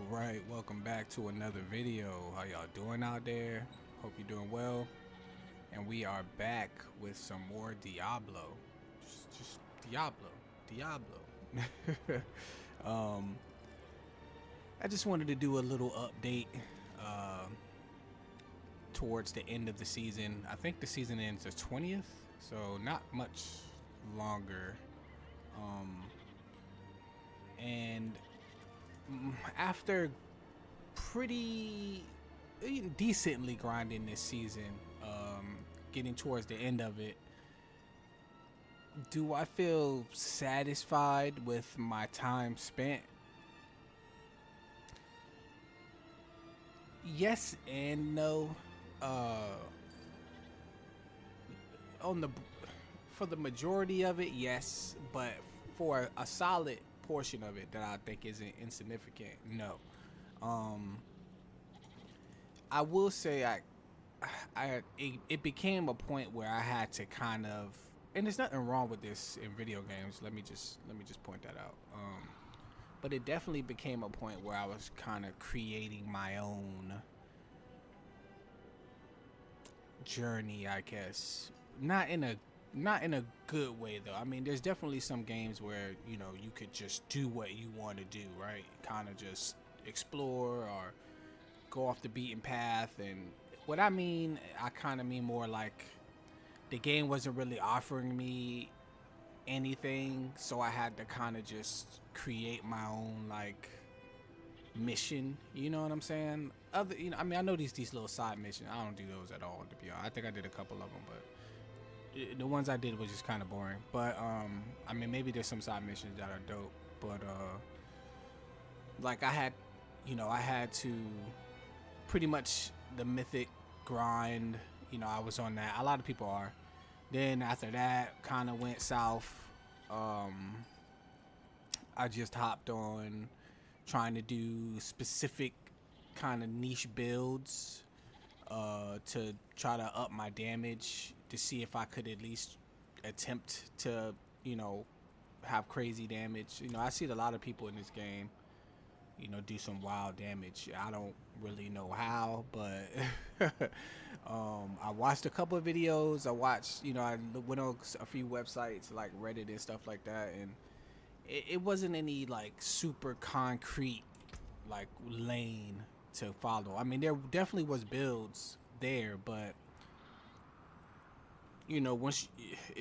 Alright, welcome back to another video. How y'all doing out there? Hope you're doing well. And we are back with some more Diablo. Just Diablo. Diablo. um, I just wanted to do a little update towards the end of the season. I think the season ends the 20th, so not much longer. And after pretty decently grinding this season, getting towards the end of it, do I feel satisfied with my time spent? Yes and no. On the For the majority of it, yes, but for a solid portion of it that I think isn't insignificant, no. I will say it became a point where I had to kind of, and there's nothing wrong with this in video games. Let me just point that out. But it definitely became a point where I was kind of creating my own journey, I guess. Not in a good way though. I mean, there's definitely some games where you could just do what you want to do, right? Kind of just explore or go off the beaten path. And what I kind of mean more like the game wasn't really offering me anything, so I had to kind of just create my own like mission. You know what I'm saying? I mean, I know these little side missions. I don't do those at all, to be honest. I think I did a couple of them, but the ones I did was just kind of boring. But I mean, maybe there's some side missions that are dope. But like I had to pretty much the mythic grind. I was on that. A lot of people are. Then after that, kind of went south. I just hopped on trying to do specific kind of niche builds to try to up my damage to see if I could at least attempt to, have crazy damage. I see a lot of people in this game, do some wild damage. I don't really know how, but I watched a couple of videos. I went on a few websites like Reddit and stuff like that, and it wasn't any like super concrete like lane to follow. I mean, there definitely was builds there, but once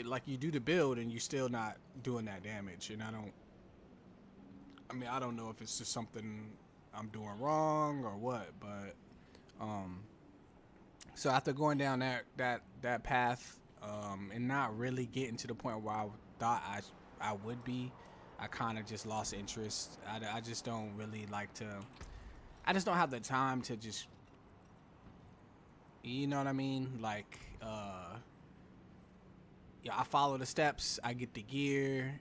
like you do the build and you're still not doing that damage, and I don't know if it's just something I'm doing wrong or what, but so after going down that path, and not really getting to the point where I thought I would be, I kind of just lost interest. I just don't really like to. I just don't have the time to just, you know what I mean? Like, yeah, I follow the steps. I get the gear,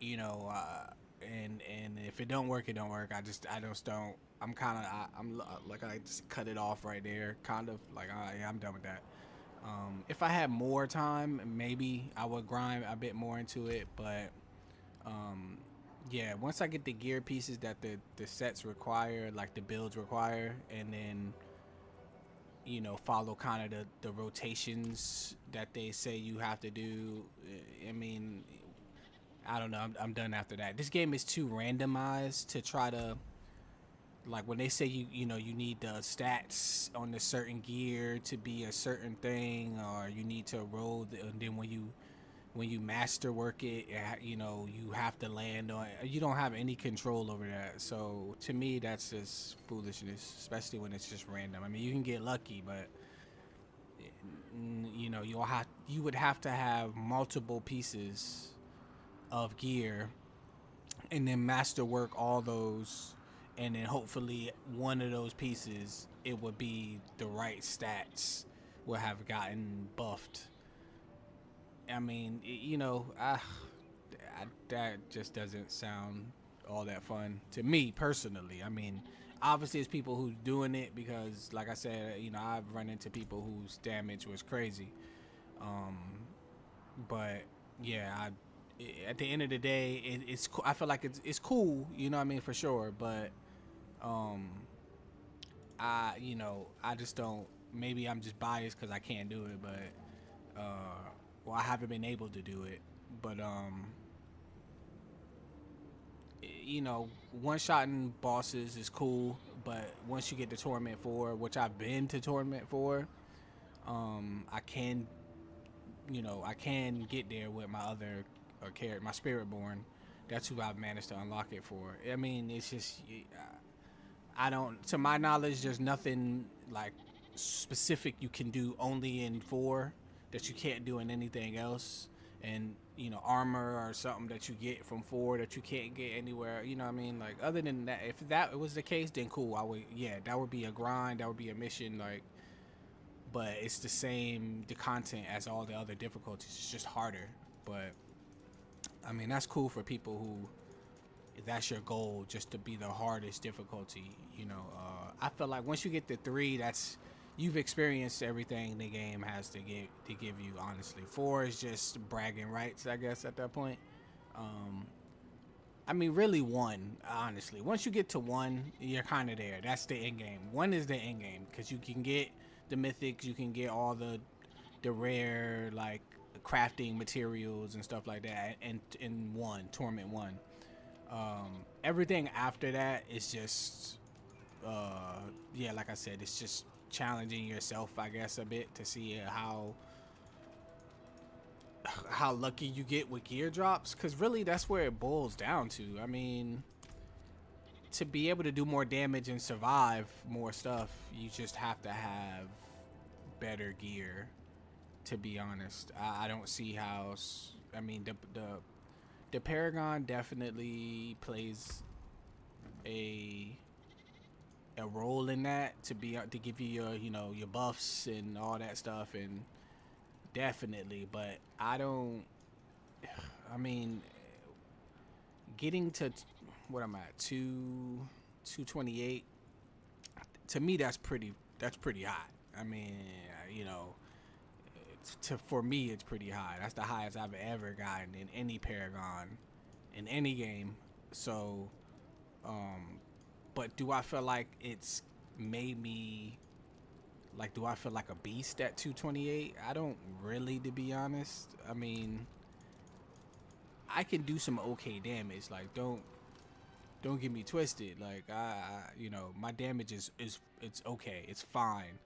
and if it don't work, it don't work. I just don't. I'm like I just cut it off right there. Kind of like, yeah, I'm done with that. If I had more time, maybe I would grind a bit more into it. But yeah, once I get the gear pieces that the sets require, like the builds require, and then follow kind of the rotations that they say you have to do. I mean, I don't know. I'm done after that. This game is too randomized to try to, like, when they say you need the stats on the certain gear to be a certain thing, or you need to roll and then when you master work it, you have to land on it. You don't have any control over that. So to me, that's just foolishness, especially when it's just random. I mean, you can get lucky, but you would have to have multiple pieces of gear and then master work all those, and then hopefully one of those pieces, it would be the right stats, will have gotten buffed. I mean, that just doesn't sound all that fun to me personally. I mean, obviously it's people who's doing it because, like I said, I've run into people whose damage was crazy. Um, but yeah, at the end of the day, it's I feel like it's cool. You know what I mean, for sure. But Um, I just don't. Maybe I'm just biased because I can't do it, but well, I haven't been able to do it. But one shotting bosses is cool, but once you get to Torment 4, which I've been to Torment 4, I can, I can get there with my other character, my Spiritborn. That's who I've managed to unlock it for. I mean, it's just, I don't, to my knowledge, there's nothing like specific you can do only in 4 that you can't do in anything else. And armor or something that you get from 4 that you can't get anywhere. You know what I mean? Like, other than that, if that was the case, then cool. Yeah, that would be a grind. That would be a mission. Like, but it's the content as all the other difficulties. It's just harder. But I mean, that's cool for people who, if that's your goal, just to be the hardest difficulty. I feel like once you get to 3, you've experienced everything the game has to give you. Honestly, 4 is just bragging rights, I guess, at that point. I mean, really 1. Honestly, once you get to 1, you're kind of there. That's the end game. 1 is the end game because you can get the mythics, you can get all the rare like crafting materials and stuff like that. And in 1, Torment 1. Everything after that is just, yeah, like I said, it's just challenging yourself, I guess, a bit to see how lucky you get with gear drops, because really that's where it boils down to. I mean, to be able to do more damage and survive more stuff, you just have to have better gear, to be honest. I don't see how. I mean, the Paragon definitely plays a role in that, to give you your buffs and all that stuff, and definitely. But I mean, getting to what am I at, 228, to me that's pretty high. I mean, for me it's pretty high. That's the highest I've ever gotten in any Paragon in any game. So but do I feel like it's made me, like, do I feel like a beast at 228? I don't really, to be honest. I mean, I can do some okay damage. Like, don't get me twisted. Like, my damage is it's okay. It's fine.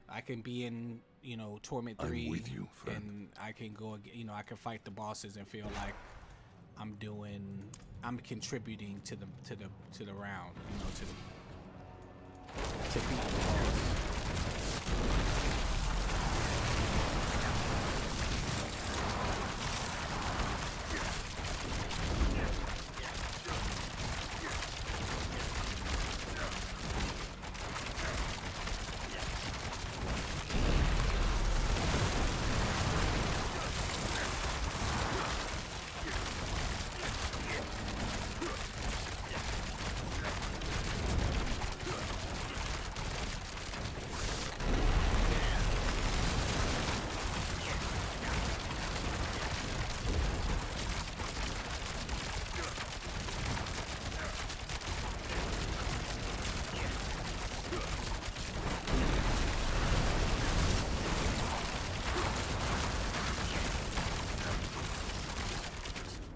I can be in, Torment 3, I'm with you, friend. and I can go, I can fight the bosses and feel like I'm contributing to the round, to beat the boss.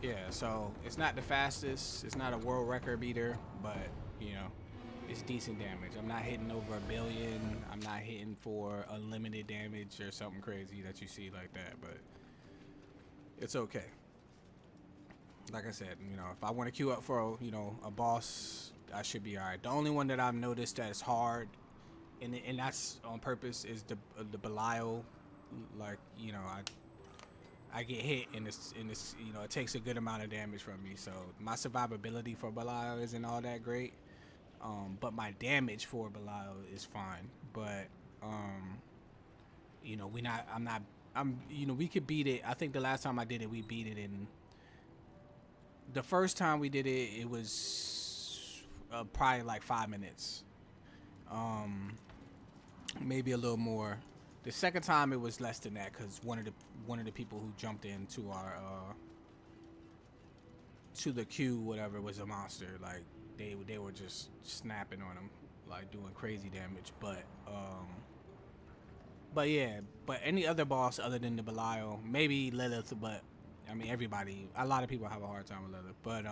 Yeah, so it's not the fastest, it's not a world record beater, but it's decent damage. I'm not hitting over 1 billion. I'm not hitting for unlimited damage or something crazy that you see like that, but it's okay. Like I said, if I want to queue up for a boss, I should be alright. The only one that I've noticed that's hard, and that's on purpose, is the Belial. Like, I get hit, and it's it takes a good amount of damage from me. So my survivability for Belial isn't all that great, but my damage for Belial is fine. But we could beat it. I think the last time I did it, we beat it in. The first time we did it, it was probably like 5 minutes, maybe a little more. The second time it was less than that, because one of the people who jumped into our to the queue, whatever, was a monster. Like, they were just snapping on him, like doing crazy damage. But yeah, but any other boss other than the Belial, maybe Lilith, but I mean a lot of people have a hard time with Lilith. But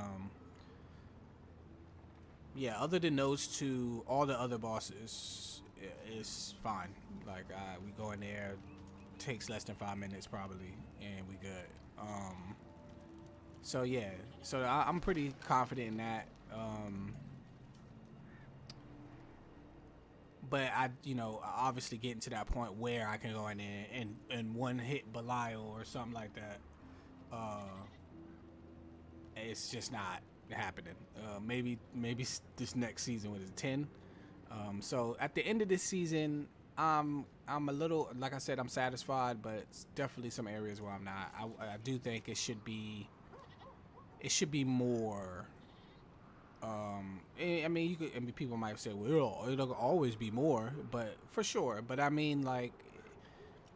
yeah, other than those two, all the other bosses is fine. Like we go in there, takes less than 5 minutes probably, and we good. So yeah, so I'm pretty confident in that. But I, obviously getting to that point where I can go in there and one hit Belial or something like that. It's just not happening. Maybe this next season with 10. So at the end of this season, I'm a little, like I said, I'm satisfied, but it's definitely some areas where I'm not. I do think it should be more. I mean, people might say, well, it'll always be more, but for sure. But I mean, like,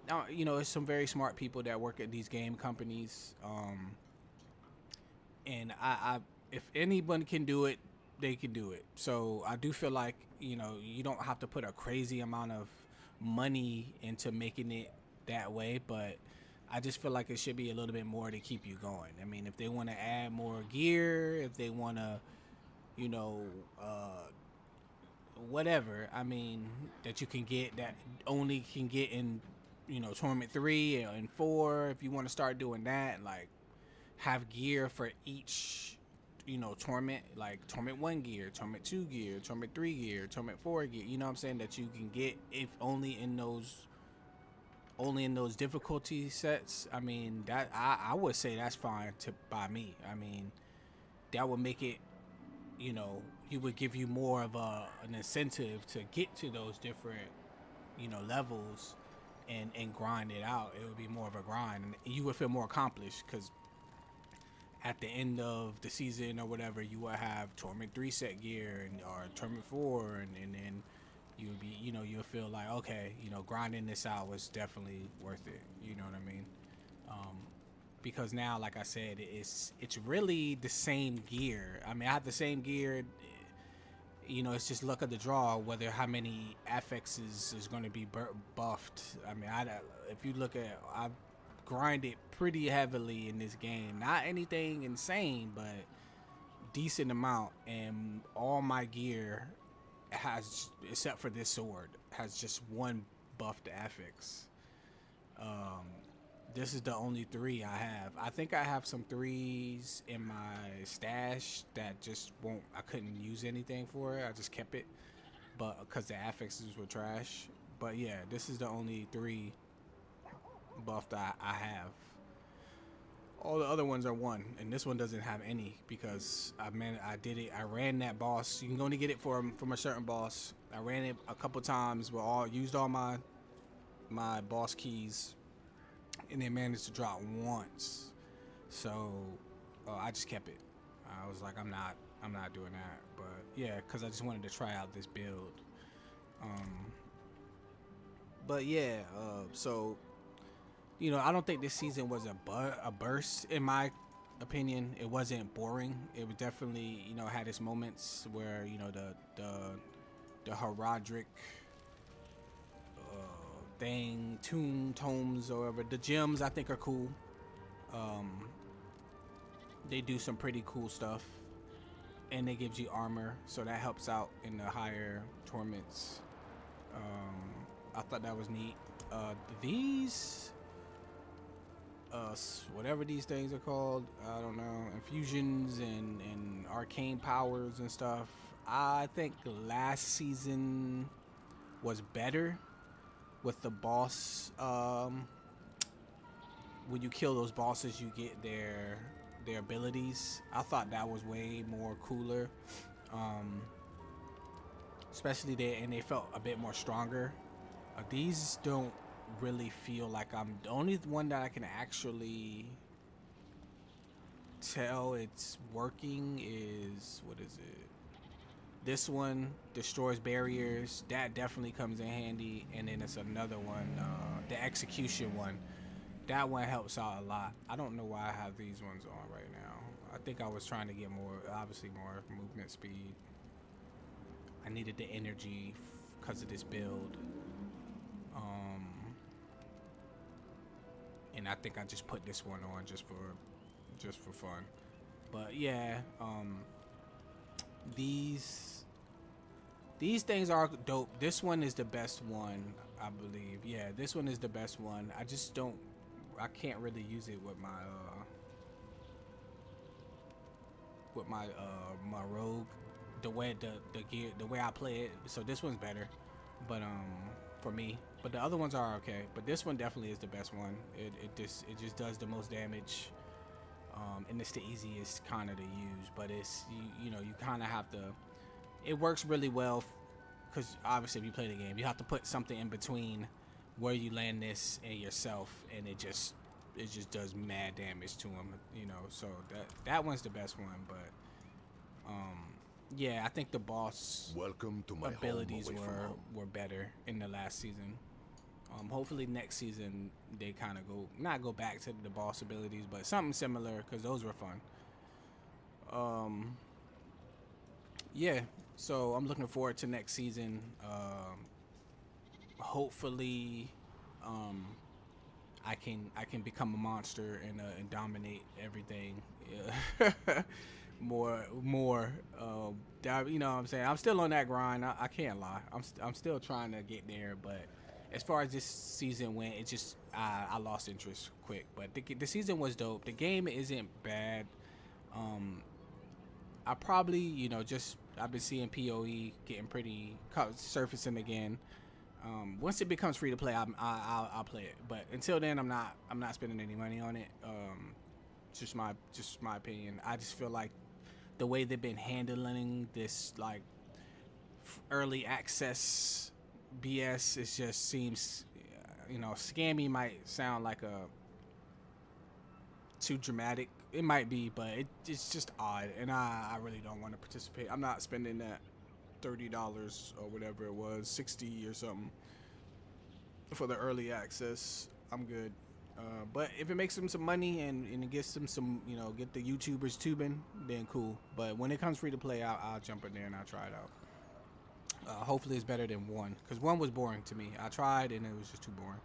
it's some very smart people that work at these game companies. And if anyone can do it, they can do it. So I do feel like, you don't have to put a crazy amount of money into making it that way, but I just feel like it should be a little bit more to keep you going. I mean, if they want to add more gear, if they want to, whatever, I mean, that you can get that only can get in, Tournament 3 and 4, if you want to start doing that, like, have gear for each, tournament, like Tournament 1 gear, Tournament 2 gear, Tournament 3 gear, Tournament 4 gear, you know what I'm saying, that you can get if only in those difficulty sets. I mean, that I would say that's fine by me. I mean, that would make it, he would give you more of an incentive to get to those different, levels and grind it out. It would be more of a grind, and you would feel more accomplished because at the end of the season or whatever, you will have Tournament 3 set gear or Tournament 4, and then you'll be, you'll feel like, okay, grinding this out was definitely worth it. You know what I mean? Because now, like I said, it's really the same gear. I mean, I have the same gear. It's just luck of the draw whether how many affixes is going to be buffed. I mean, if you look at, I've grinded pretty heavily in this game. Not anything insane, but decent amount. And all my gear has, except for this sword, has just one buffed affix. This is the only 3 I have. I think I have some 3s in my stash that just won't. I couldn't use anything for it. I just kept it, but because the affixes were trash. But yeah, this is the only 3 buffed I have. All the other ones are 1, and this one doesn't have any because I did it. I ran that boss. You can only get it from a certain boss. I ran it a couple times. Used all my boss keys, and then managed to drop once. So I just kept it. I was like, I'm not doing that. But yeah, because I just wanted to try out this build. But yeah, so I don't think this season was a burst in my opinion. It wasn't boring. It was definitely had its moments where the Herodic tomes or whatever. The gems I think are cool. They do some pretty cool stuff, and they gives you armor, so that helps out in the higher tournaments. I thought that was neat. These whatever these things are called, I don't know, infusions and arcane powers and stuff. I think last season was better with the boss. When you kill those bosses, you get their abilities. I thought that was way more cooler, especially they felt a bit more stronger. These don't really feel like I'm the only one that I can actually tell it's working is, what is it? This one destroys barriers. That definitely comes in handy. And then it's another one, the execution one. That one helps out a lot. I don't know why I have these ones on right now. I think I was trying to get more, obviously more movement speed. I needed the energy because of this build. And I think I just put this one on just for fun. But yeah, these things are dope. This one is the best one, I believe. Yeah, this one is the best one. I can't really use it with my rogue, the way the gear, the way I play it. So this one's better, but for me. But the other ones are okay. But this one definitely is the best one. It just does the most damage, and it's the easiest kind of to use. But it's you know you kind of have to. It works really well, because obviously if you play the game, you have to put something in between where you land this and yourself, and it just does mad damage to him, you know. So that one's the best one, but yeah, I think the boss Welcome to my abilities home away from home. were better in the last season. Hopefully next season they kind of not go back to the boss abilities, but something similar, because those were fun. Yeah, so I'm looking forward to next season. Hopefully, I can become a monster and dominate everything. Yeah. more. You know what I'm saying? I'm still on that grind. I can't lie. I'm still trying to get there, but as far as this season went, it just I lost interest quick. But the season was dope. The game isn't bad. I probably, you know, just I've been seeing PoE getting pretty surfacing again. Once it becomes free to play, I'll play it. But until then, I'm not spending any money on it. Just my opinion. I just feel like the way they've been handling this like early access BS, it just seems, you know, scammy might sound like a too dramatic. It might be, but it's just odd, and I really don't want to participate. I'm not spending that $30 or whatever it was, 60 or something for the early access. I'm good. But if it makes them some money and it gets them some, you know, get the YouTubers tubing, then cool. But when it comes free to play, I'll jump in there and I'll try it out. Hopefully it's better than one, because one was boring to me. I tried and it was just too boring.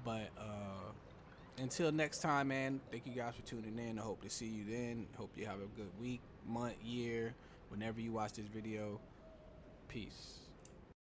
But until next time, man, thank you guys for tuning in. I hope to see you then. Hope you have a good week, month, year, whenever you watch this video. Peace.